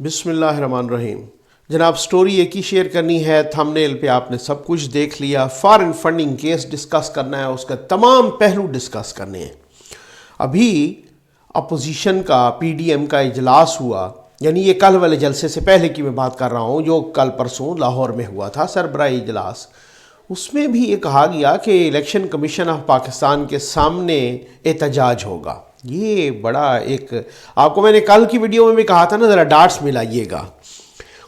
بسم اللہ الرحمن الرحیم۔ جناب سٹوری ایک ہی شیئر کرنی ہے، تھمبنیل پہ آپ نے سب کچھ دیکھ لیا۔ فارن فنڈنگ کیس ڈسکس کرنا ہے، اس کا تمام پہلو ڈسکس کرنے ہیں۔ ابھی اپوزیشن کا پی ڈی ایم کا اجلاس ہوا، یعنی یہ کل والے جلسے سے پہلے کی میں بات کر رہا ہوں جو کل پرسوں لاہور میں ہوا تھا، سربراہی اجلاس۔ اس میں بھی یہ کہا گیا کہ الیکشن کمیشن آف پاکستان کے سامنے احتجاج ہوگا۔ یہ بڑا ایک، آپ کو میں نے کل کی ویڈیو میں بھی کہا تھا نا، ذرا ڈاٹس ملائیے گا۔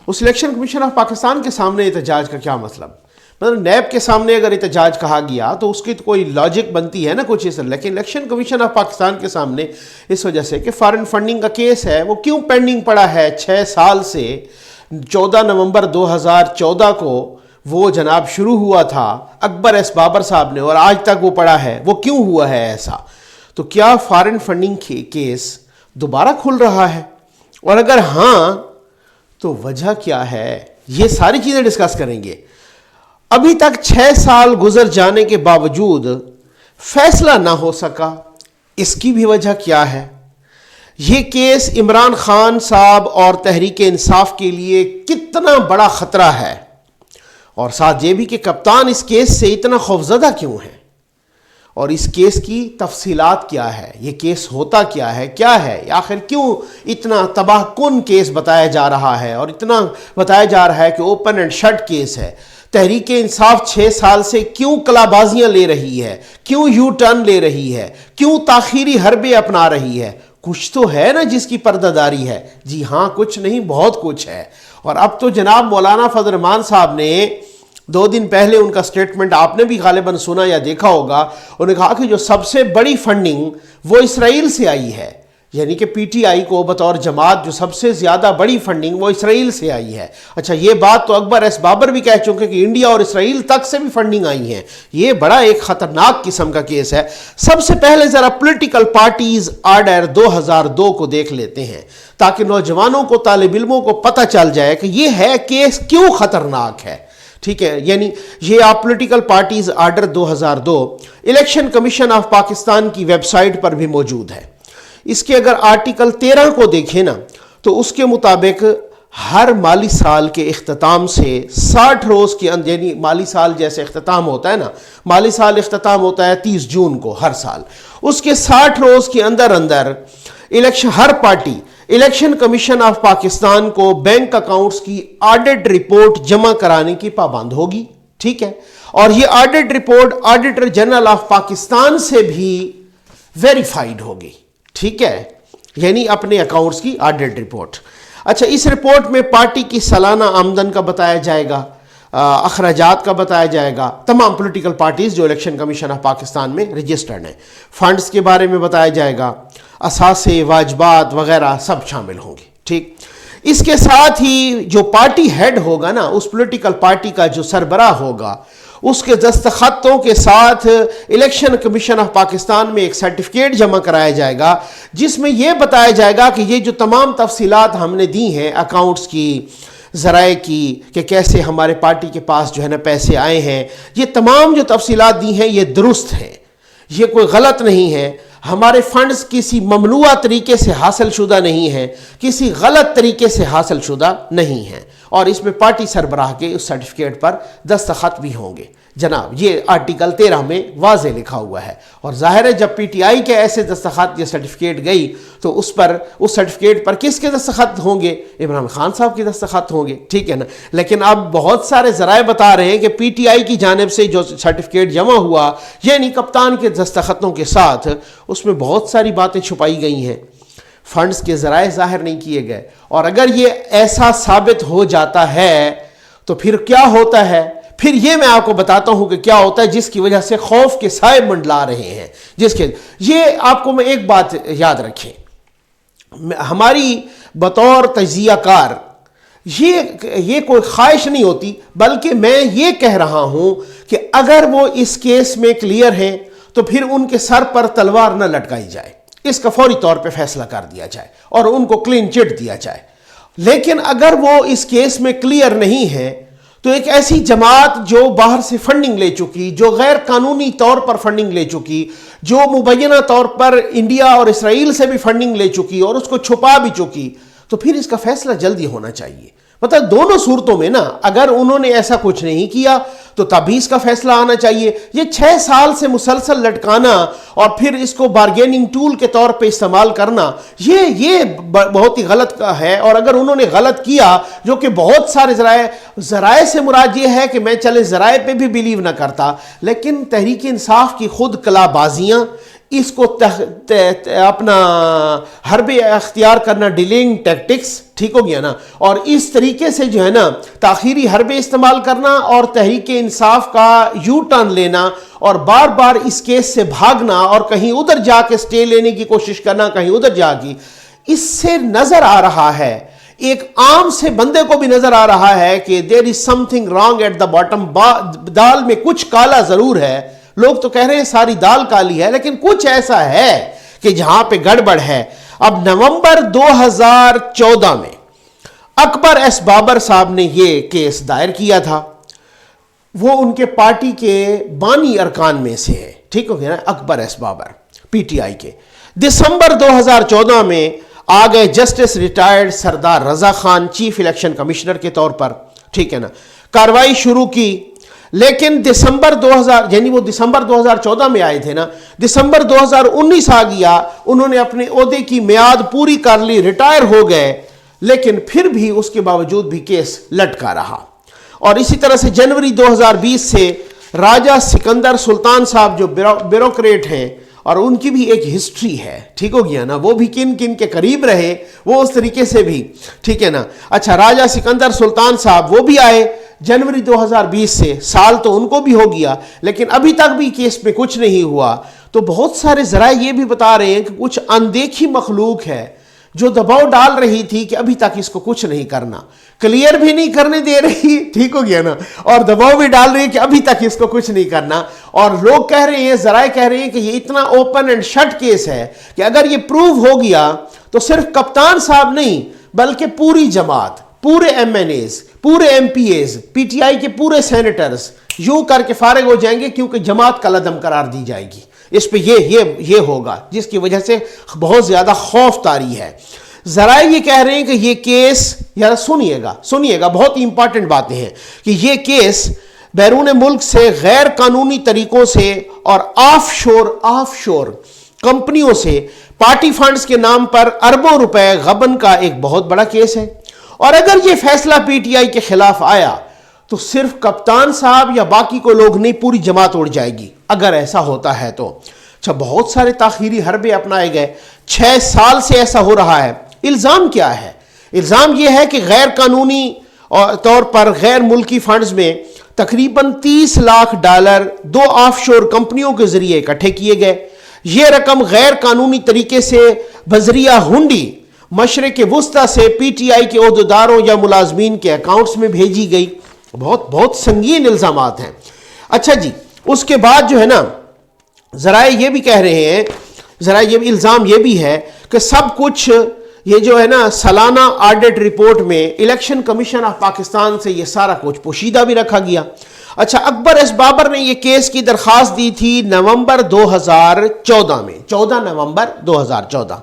اس الیکشن کمیشن آف پاکستان کے سامنے احتجاج کا کیا مطلب؟ مطلب نیب کے سامنے اگر احتجاج کہا گیا تو اس کی تو کوئی لاجک بنتی ہے نا کچھ اس، لیکن الیکشن کمیشن آف پاکستان کے سامنے اس وجہ سے کہ فارن فنڈنگ کا کیس ہے، وہ کیوں پینڈنگ پڑا ہے 6 سال سے؟ 14 نومبر 2014 کو وہ جناب شروع ہوا تھا اکبر ایس بابر صاحب نے، اور آج تک وہ پڑا ہے۔ وہ کیوں ہوا ہے ایسا؟ تو کیا فارن فنڈنگ کیس دوبارہ کھل رہا ہے؟ اور اگر ہاں تو وجہ کیا ہے؟ یہ ساری چیزیں ڈسکس کریں گے۔ ابھی تک 6 سال گزر جانے کے باوجود فیصلہ نہ ہو سکا، اس کی بھی وجہ کیا ہے؟ یہ کیس عمران خان صاحب اور تحریک انصاف کے لیے کتنا بڑا خطرہ ہے، اور ساتھ یہ بھی کہ کپتان اس کیس سے اتنا خوفزدہ کیوں ہے، اور اس کیس کی تفصیلات کیا ہے؟ یہ کیس ہوتا کیا ہے آخر کیوں اتنا تباہ کن کیس بتایا جا رہا ہے، اور اتنا بتایا جا رہا ہے کہ اوپن اینڈ شٹ کیس ہے؟ تحریک انصاف 6 سال سے کیوں کلابازیاں لے رہی ہے، کیوں یو ٹرن لے رہی ہے، کیوں تاخیری حربے اپنا رہی ہے؟ کچھ تو ہے نا جس کی پردہ داری ہے۔ جی ہاں، کچھ نہیں، بہت کچھ ہے۔ اور اب تو جناب مولانا فضل الرحمان صاحب نے 2 دن پہلے ان کا سٹیٹمنٹ آپ نے بھی غالباً سنا یا دیکھا ہوگا، انہوں نے کہا کہ جو سب سے بڑی فنڈنگ وہ اسرائیل سے آئی ہے، یعنی کہ پی ٹی آئی کو بطور جماعت جو سب سے زیادہ بڑی فنڈنگ وہ اسرائیل سے آئی ہے۔ اچھا، یہ بات تو اکبر ایس بابر بھی کہہ چکے کہ انڈیا اور اسرائیل تک سے بھی فنڈنگ آئی ہے۔ یہ بڑا ایک خطرناک قسم کا کیس ہے۔ سب سے پہلے ذرا پولیٹیکل پارٹیز آرڈر 2002 کو دیکھ لیتے ہیں تاکہ نوجوانوں کو، طالب علموں کو پتہ چل جائے کہ یہ ہے کیس کیوں خطرناک ہے۔ ٹھیک ہے، یعنی یہ آپ political parties order 2002 election commission of Pakistan کی ویب سائٹ پر بھی موجود ہے۔ اس کے اگر آرٹیکل 13 کو دیکھیں نا تو اس کے مطابق ہر مالی سال کے اختتام سے 60 روز کے اندر، یعنی مالی سال جیسے اختتام ہوتا ہے نا، مالی سال اختتام ہوتا ہے 30 جون کو ہر سال، اس کے 60 روز کے اندر ہر party election commission of Pakistan کو بینک اکاؤنٹس کی آڈٹ رپورٹ جمع کرانے کی پابند ہوگی۔ ٹھیک ہے، اور یہ audit report auditor general of Pakistan سے بھی ویریفائیڈ ہوگی۔ ٹھیک ہے، یعنی اپنے اکاؤنٹس کی آڈٹ رپورٹ۔ اچھا، اس رپورٹ میں پارٹی کی سالانہ آمدن کا بتایا جائے گا، اخراجات کا بتایا جائے گا، تمام پولیٹیکل پارٹیز جو الیکشن کمیشن آف پاکستان میں رجسٹرڈ ہیں، فنڈز کے بارے میں بتایا جائے گا، اثاثے، واجبات وغیرہ سب شامل ہوں گے۔ ٹھیک، اس کے ساتھ ہی جو پارٹی ہیڈ ہوگا نا، اس پولیٹیکل پارٹی کا جو سربراہ ہوگا، اس کے دستخطوں کے ساتھ الیکشن کمیشن آف پاکستان میں ایک سرٹیفکیٹ جمع کرایا جائے گا جس میں یہ بتایا جائے گا کہ یہ جو تمام تفصیلات ہم نے دی ہیں اکاؤنٹس کی، ذرائع کی، کہ کیسے ہمارے پارٹی کے پاس جو ہے نا پیسے آئے ہیں، یہ تمام جو تفصیلات دی ہیں یہ درست ہیں، یہ کوئی غلط نہیں ہے، ہمارے فنڈز کسی ممنوعہ طریقے سے حاصل شدہ نہیں ہیں، کسی غلط طریقے سے حاصل شدہ نہیں ہیں، اور اس میں پارٹی سربراہ کے اس سرٹیفکیٹ پر دستخط بھی ہوں گے۔ جناب یہ آرٹیکل 13 میں واضح لکھا ہوا ہے، اور ظاہر ہے جب پی ٹی آئی کے ایسے دستخط یا سرٹیفکیٹ گئی تو اس سرٹیفکیٹ پر کس کے دستخط ہوں گے؟ عمران خان صاحب کے دستخط ہوں گے۔ ٹھیک ہے نا، لیکن اب بہت سارے ذرائع بتا رہے ہیں کہ پی ٹی آئی کی جانب سے جو سرٹیفکیٹ جمع ہوا، یعنی کپتان کے دستخطوں کے ساتھ، اس میں بہت ساری باتیں چھپائی گئی ہیں، فنڈز کے ذرائع ظاہر نہیں کیے گئے، اور اگر یہ ایسا ثابت ہو جاتا ہے تو پھر کیا ہوتا ہے؟ پھر یہ میں آپ کو بتاتا ہوں کہ کیا ہوتا ہے، جس کی وجہ سے خوف کے سائے منڈلا رہے ہیں، یہ آپ کو میں ایک بات یاد رکھیں، ہماری بطور تجزیہ کار یہ کوئی خواہش نہیں ہوتی، بلکہ میں یہ کہہ رہا ہوں کہ اگر وہ اس کیس میں کلیئر ہیں تو پھر ان کے سر پر تلوار نہ لٹکائی جائے، اس کا فوری طور پہ فیصلہ کر دیا جائے اور ان کو کلین چٹ دیا جائے۔ لیکن اگر وہ اس کیس میں کلیئر نہیں ہے تو ایک ایسی جماعت جو باہر سے فنڈنگ لے چکی، جو غیر قانونی طور پر فنڈنگ لے چکی، جو مبینہ طور پر انڈیا اور اسرائیل سے بھی فنڈنگ لے چکی اور اس کو چھپا بھی چکی، تو پھر اس کا فیصلہ جلدی ہونا چاہیے. مطلب دونوں صورتوں میں نا اگر انہوں نے ایسا کچھ نہیں کیا تو تبھی اس کا فیصلہ آنا چاہیے. یہ 6 سال سے مسلسل لٹکانا اور پھر اس کو بارگیننگ ٹول کے طور پہ استعمال کرنا یہ بہت ہی غلط ہے. اور اگر انہوں نے غلط کیا, جو کہ بہت سارے ذرائع سے مراد یہ ہے کہ میں چلے ذرائع پہ بھی بلیو نہ کرتا, لیکن تحریک انصاف کی خود کلا بازیاں, اس کو اپنا حرب اختیار کرنا, ڈیلنگ ٹیکٹکس, ٹھیک ہو گیا نا, اور اس طریقے سے جو ہے نا تاخیری حرب استعمال کرنا اور تحریک انصاف کا یو ٹرن لینا اور بار بار اس کیس سے بھاگنا اور کہیں ادھر جا کے سٹے لینے کی کوشش کرنا, کہیں ادھر جا کے, اس سے نظر آ رہا ہے, ایک عام سے بندے کو بھی نظر آ رہا ہے کہ there is something wrong at the bottom. دال میں کچھ کالا ضرور ہے. لوگ تو کہہ رہے ہیں ساری دال کالی ہے, لیکن کچھ ایسا ہے کہ جہاں پہ گڑبڑ ہے. اب نومبر 2014 میں اکبر ایس بابر صاحب نے یہ کیس دائر کیا تھا. وہ ان کے پارٹی کے بانی ارکان میں سے ہے, ٹھیک ہو گیا نا, Akbar S Babar P T I کے. دسمبر 2014 میں آ گئے justice retired Sardar Raza Khan chief election commissioner کے طور پر, ٹھیک ہے نا. کاروائی شروع کی, لیکن دسمبر 2014 میں آئے تھے نا, دسمبر 2019 آ گیا, انہوں نے اپنے عہدے کی میعاد پوری کر لی, ریٹائر ہو گئے, لیکن پھر بھی اس کے باوجود بھی کیس لٹکا رہا. اور اسی طرح سے جنوری 2020 سے راجہ سکندر سلطان صاحب جو بیوروکریٹ ہیں, اور ان کی بھی ایک ہسٹری ہے, ٹھیک ہو گیا نا, وہ بھی کن کن کے قریب رہے, وہ اس طریقے سے بھی, ٹھیک ہے نا. اچھا, راجہ سکندر سلطان صاحب وہ بھی آئے جنوری 2020 سے, سال تو ان کو بھی ہو گیا, لیکن ابھی تک بھی کیس پہ کچھ نہیں ہوا. تو بہت سارے ذرائع یہ بھی بتا رہے ہیں کہ کچھ اندیکھی مخلوق ہے جو دباؤ ڈال رہی تھی کہ ابھی تک اس کو کچھ نہیں کرنا, کلیئر بھی نہیں کرنے دے رہی, ٹھیک ہو گیا نا, اور دباؤ بھی ڈال رہی ہے کہ ابھی تک اس کو کچھ نہیں کرنا. اور لوگ کہہ رہے ہیں, ذرائع کہہ رہے ہیں کہ یہ اتنا اوپن اینڈ شٹ کیس ہے کہ اگر یہ پروو ہو گیا تو صرف کپتان صاحب نہیں بلکہ پوری جماعت, پورے ایم این ایز, پورے M P As, P T I کے پورے سینیٹرز یوں کر کے فارغ ہو جائیں گے, کیونکہ جماعت کا لدم قرار دی جائے گی. اس پہ یہ ہوگا, جس کی وجہ سے بہت زیادہ خوف طاری ہے. ذرائع یہ کہہ رہے ہیں کہ یہ کیس, یار سنیے گا, بہت امپارٹنٹ باتیں ہیں, کہ یہ کیس بیرون ملک سے غیر قانونی طریقوں سے اور آف شور کمپنیوں سے پارٹی فنڈز کے نام پر اربوں روپے غبن کا ایک بہت بڑا کیس ہے. اور اگر یہ فیصلہ پی ٹی آئی کے خلاف آیا تو صرف کپتان صاحب یا باقی کو لوگ نہیں, پوری جماعت اڑ جائے گی اگر ایسا ہوتا ہے تو. اچھا, بہت سارے تاخیری حربے اپنائے گئے, 6 سال سے ایسا ہو رہا ہے. الزام کیا ہے؟ الزام یہ ہے کہ غیر قانونی طور پر غیر ملکی فنڈز میں تقریباً $30 لاکھ دو آف شور کمپنیوں کے ذریعے اکٹھے کیے گئے. یہ رقم غیر قانونی طریقے سے بذریعہ ہنڈی مشرق وسطی سے پی ٹی آئی کے عہدیداروں یا ملازمین کے اکاؤنٹس میں بھیجی گئی. بہت سنگین الزامات ہیں. اچھا جی, اس کے بعد جو ہے نا ذرائع یہ بھی کہہ رہے ہیں, الزام یہ بھی ہے کہ سب کچھ یہ جو ہے نا سالانہ آڈٹ رپورٹ میں الیکشن کمیشن آف پاکستان سے یہ سارا کچھ پوشیدہ بھی رکھا گیا. اچھا, اکبر ایس بابر نے یہ کیس کی درخواست دی تھی نومبر 2014 میں, 14 نومبر 2014.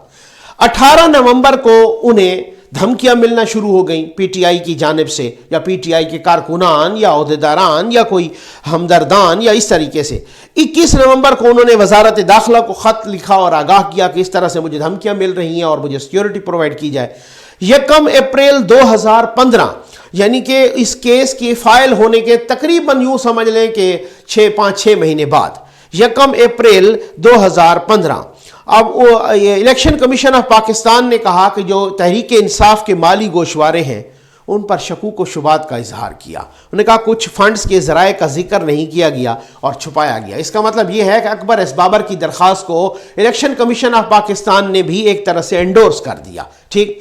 18 نومبر کو انہیں دھمکیاں ملنا شروع ہو گئیں پی ٹی آئی کی جانب سے, یا پی ٹی آئی کے کارکنان یا عہدیداران یا کوئی ہمدردان یا اس طریقے سے. 21 نومبر کو انہوں نے وزارت داخلہ کو خط لکھا اور آگاہ کیا کہ اس طرح سے مجھے دھمکیاں مل رہی ہیں اور مجھے سیکیورٹی پرووائڈ کی جائے. 1 اپریل 2015 یعنی کہ اس کیس کی فائل ہونے کے تقریباً یوں سمجھ لیں کہ 5-6 مہینے بعد, 1 اپریل 2015 اب الیکشن کمیشن آف پاکستان نے کہا کہ جو تحریک انصاف کے مالی گوشوارے ہیں ان پر شکوک و شبہات کا اظہار کیا. انہوں نے کہا کچھ فنڈز کے ذرائع کا ذکر نہیں کیا گیا اور چھپایا گیا. اس کا مطلب یہ ہے کہ اکبر ایس بابر کی درخواست کو الیکشن کمیشن آف پاکستان نے بھی ایک طرح سے انڈورس کر دیا. ٹھیک.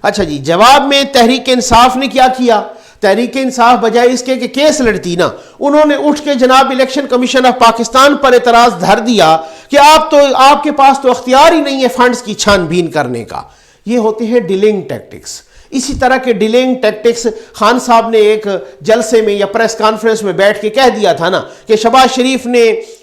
اچھا جی, جواب میں تحریک انصاف نے کیا کیا؟ تحریک انصاف بجائے اس کے کہ کیس لڑتی نا, انہوں نے اٹھ کے جناب الیکشن کمیشن آف پاکستان پر اعتراض دھر دیا کہ آپ کے پاس تو اختیار ہی نہیں ہے فنڈز کی چھان بین کرنے کا. یہ ہوتے ہیں ڈیلنگ ٹیکٹکس. اسی طرح کے ڈیلنگ ٹیکٹکس خان صاحب نے ایک جلسے میں یا پریس کانفرنس میں بیٹھ کے کہہ دیا تھا نا کہ شہباز شریف نے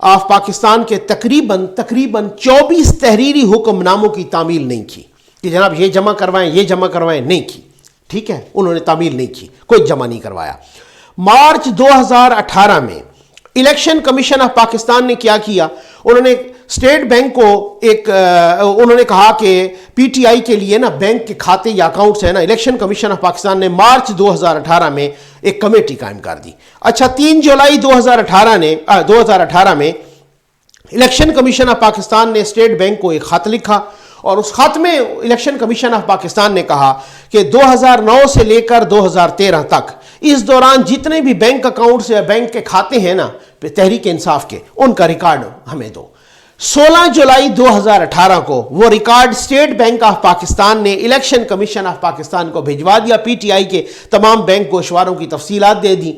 آف پاکستان کے تقریباً 24 تحریری حکم ناموں کی تعمیل نہیں کی کہ جناب یہ جمع کروائیں یہ جمع کروائیں، نہیں کی، ٹھیک ہے، انہوں نے تعمیل نہیں کی، کوئی جمع نہیں کروایا۔ مارچ 2018 میں الیکشن کمیشن آف پاکستان نے کیا کیا، انہوں نے اسٹیٹ بینک کو انہوں نے کہا کہ پی ٹی آئی کے لیے نا بینک کے کھاتے یا اکاؤنٹس ہیں نا، الیکشن کمیشن آف پاکستان نے مارچ 2018 میں ایک کمیٹی قائم کر دی۔ اچھا 3 جولائی 2018 میں الیکشن کمیشن آف پاکستان نے اسٹیٹ بینک کو ایک خط لکھا، اور اس خط میں الیکشن کمیشن آف پاکستان نے کہا کہ 2009 سے لے کر 2013 تک اس دوران جتنے بھی بینک اکاؤنٹس یا بینک کے کھاتے ہیں نا تحریک انصاف کے، ان کا ریکارڈ ہمیں دو۔ 16 جولائی 2018 کو وہ record state bank of Pakistan نے الیکشن کمیشن آف پاکستان کو بھجوا دیا، پی ٹی آئی کے تمام بینک گوشواروں کی تفصیلات دے دی۔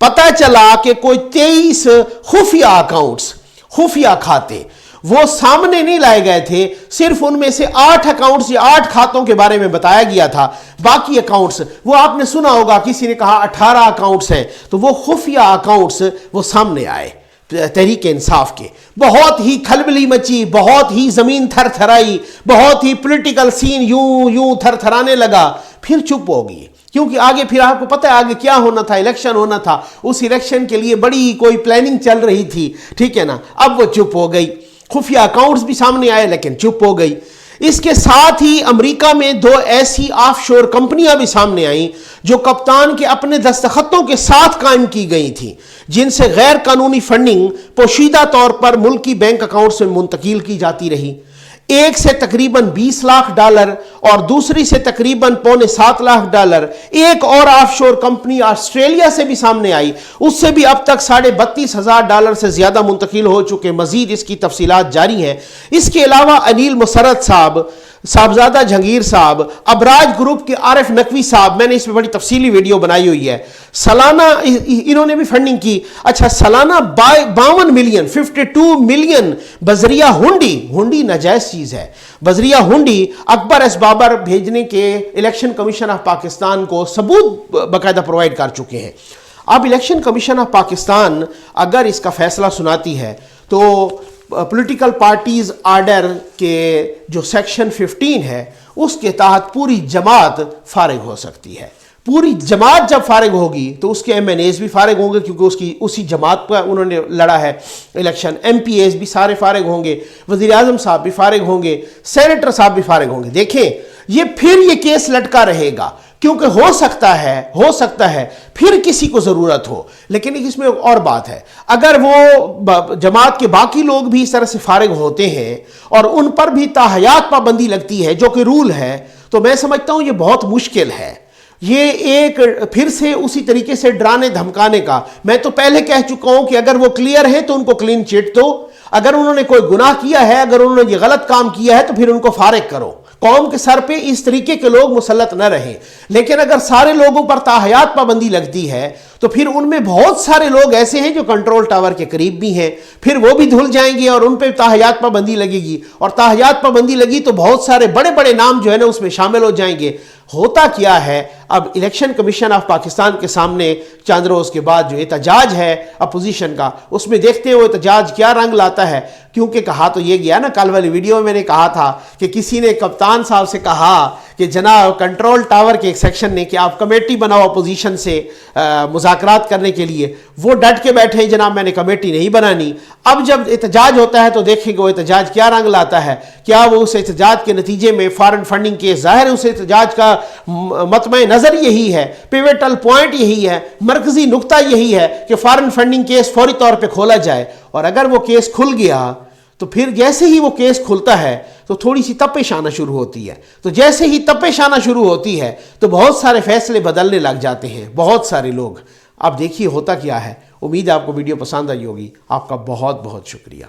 پتہ چلا کہ کوئی 23 خفیہ اکاؤنٹس، خفیہ کھاتے وہ سامنے نہیں لائے گئے تھے، صرف ان میں سے 8 اکاؤنٹس یا 8 کھاتوں کے بارے میں بتایا گیا تھا، باقی اکاؤنٹس وہ آپ نے سنا ہوگا، کسی نے کہا 18 اکاؤنٹس ہیں، تو وہ خفیہ اکاؤنٹس وہ سامنے آئے تحریک انصاف کے۔ بہت ہی کھلبلی مچی، بہت ہی زمین تھر تھرائی، بہت ہی پولیٹیکل سین یوں تھر تھرانے لگا، پھر چپ ہو گئی، کیونکہ آگے پھر آپ کو پتہ ہے آگے کیا ہونا تھا، الیکشن ہونا تھا، اس الیکشن کے لیے بڑی کوئی پلاننگ چل رہی تھی، ٹھیک ہے نا، اب وہ چپ ہو گئی، خفیہ اکاؤنٹس بھی سامنے آئے لیکن چپ ہو گئی۔ اس کے ساتھ ہی امریکہ میں 2 ایسی آف شور کمپنیاں بھی سامنے آئیں جو کپتان کے اپنے دستخطوں کے ساتھ قائم کی گئی تھیں، جن سے غیر قانونی فنڈنگ پوشیدہ طور پر ملکی بینک اکاؤنٹس میں منتقل کی جاتی رہی۔ ایک سے تقریباً $20 لاکھ اور دوسری سے تقریباً $6.25 لاکھ۔ ایک اور آف شور کمپنی آسٹریلیا سے بھی سامنے آئی، اس سے بھی اب تک $32,000 سے زیادہ منتقل ہو چکے، مزید اس کی تفصیلات جاری ہیں۔ اس کے علاوہ انیل مسرت صاحب، صاحبزادہ جہانگیر صاحب، ابراج گروپ کے عارف نقوی صاحب، میں نے اس میں بڑی تفصیلی ویڈیو بنائی ہوئی ہے، سالانہ انہوں نے بھی فنڈنگ کی۔ اچھا سالانہ 52 ملین 52 ملین بذریعہ ہنڈی ناجائز چیز ہے، بذریعہ ہنڈی اکبر ایس بابر بھیجنے کے الیکشن کمیشن آف پاکستان کو ثبوت باقاعدہ پرووائڈ کر چکے ہیں۔ اب الیکشن کمیشن آف پاکستان اگر اس کا فیصلہ سناتی ہے تو پولیٹیکل پارٹیز آرڈر کے جو سیکشن 15 ہے اس کے تحت پوری جماعت فارغ ہو سکتی ہے۔ پوری جماعت جب فارغ ہوگی تو اس کے ایم این ایز بھی فارغ ہوں گے، کیونکہ اسی جماعت پر انہوں نے لڑا ہے الیکشن، ایم پی ایز بھی سارے فارغ ہوں گے، وزیر اعظم صاحب بھی فارغ ہوں گے، سینیٹر صاحب بھی فارغ ہوں گے۔ دیکھیں یہ کیس لٹکا رہے گا، کیونکہ ہو سکتا ہے پھر کسی کو ضرورت ہو، لیکن اس میں اور بات ہے، اگر وہ جماعت کے باقی لوگ بھی اس طرح سے فارغ ہوتے ہیں اور ان پر بھی تاحیات پابندی لگتی ہے جو کہ رول ہے، تو میں سمجھتا ہوں یہ بہت مشکل ہے۔ یہ ایک پھر سے اسی طریقے سے ڈرانے دھمکانے کا، میں تو پہلے کہہ چکا ہوں کہ اگر وہ کلیئر ہیں تو ان کو کلین چٹ دو، اگر انہوں نے کوئی گناہ کیا ہے، اگر انہوں نے یہ غلط کام کیا ہے تو پھر ان کو فارغ کرو، قوم کے سر پہ اس طریقے کے لوگ مسلط نہ رہیں۔ لیکن اگر سارے لوگوں پر تاحیات پابندی لگتی ہے تو پھر ان میں بہت سارے لوگ ایسے ہیں جو کنٹرول ٹاور کے قریب بھی ہیں، پھر وہ بھی دھل جائیں گے اور ان پہ تاحیات پابندی لگے گی، اور تاحیات پابندی لگی تو بہت سارے بڑے بڑے نام جو ہے نا اس میں شامل ہو جائیں گے۔ ہوتا کیا ہے، اب الیکشن کمیشن آف پاکستان کے سامنے چند روز کے بعد جو احتجاج ہے اپوزیشن کا، اس میں دیکھتے ہیں وہ احتجاج کیا رنگ لاتا ہے، کیونکہ کہا تو یہ گیا نا، کل والی ویڈیو میں نے کہا تھا کہ کسی نے کپتان صاحب سے کہا کہ جناب کنٹرول ٹاور کے ایک سیکشن نے کہ آپ کمیٹی بناؤ اپوزیشن سے مذاکرات کرنے کے لیے، وہ ڈٹ کے بیٹھے ہیں جناب میں نے کمیٹی نہیں بنانی۔ اب جب احتجاج ہوتا ہے تو دیکھیں گے وہ احتجاج کیا رنگ لاتا ہے، کیا وہ اس احتجاج کے نتیجے میں فارن فنڈنگ کے ظاہر اس احتجاج کا مطمع نظر یہی ہے، پیوٹل پوائنٹ یہی ہے، مرکزی نقطہ یہی ہے کہ فارن فنڈنگ کیس فوری طور پہ کھولا جائے، اور اگر وہ کیس کھل گیا تو پھر جیسے ہی وہ کیس کھلتا ہے تو تھوڑی سی تپش آنا شروع ہوتی ہے، تو جیسے ہی تپش آنا شروع ہوتی ہے تو بہت سارے فیصلے بدلنے لگ جاتے ہیں، بہت سارے لوگ۔ اب دیکھیے ہوتا کیا ہے۔ امید ہے آپ کو ویڈیو پسند آئی ہوگی۔ آپ کا بہت بہت شکریہ۔